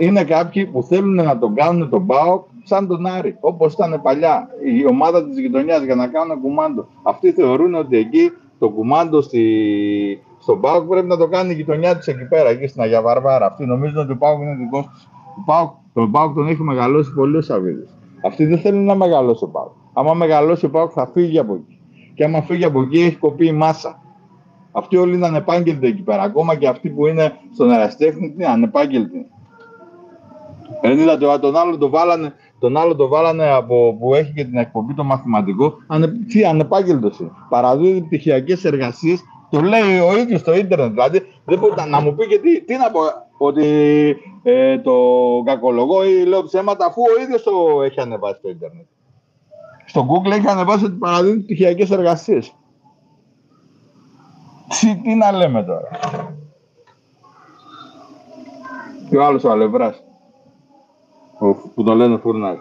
είναι κάποιοι που θέλουν να τον κάνουν τον ΠΑΟΚ σαν τον Άρη, όπως ήταν παλιά. Η ομάδα της γειτονιάς για να κάνουν κουμάντο. Αυτοί θεωρούν ότι εκεί το κουμάντο στον ΠΑΟΚ πρέπει να το κάνει η γειτονιά της εκεί πέρα, εκεί στην Αγία Βαρβάρα. Αυτοί νομίζουν ότι ο ΠΑΟΚ είναι δικός τους. Τον ΠΑΟΚ τον έχει μεγαλώσει πολύ ο Σαββίδης. Αυτοί δεν θέλουν να μεγαλώσει ο ΠΑΟΚ. Άμα μεγαλώσει ο ΠΑΟΚ θα φύγει από εκεί. Και άμα φύγει από εκεί έχει κοπεί η μάσα. Αυτοί όλοι είναι ανεπάγγελτοι εκεί πέρα. Ακόμα και αυτοί που είναι στον Εραστέχνη είναι ανεπάγγελτοι. Δεν είδατε τον άλλο το βάλανε από που έχει και την εκπομπή το μαθηματικό. Τι ανεπάγγελτος είναι. Παραδίδει πτυχιακές εργασίες. Το λέει ο ίδιος στο ίντερνετ. Δηλαδή δεν μπορεί να μου πει και τι να πω. Ότι το κακολογώ ή λέω ψέματα, αφού ο ίδιος το έχει ανεβάσει στο ίντερνετ. Στο Google έχει ανεβάσει ότι παραδίδει πτυχιακές εργασίες. Τι να λέμε τώρα. Και ο άλλος ο Αλευράς, που τον λένε Φουρνάρη.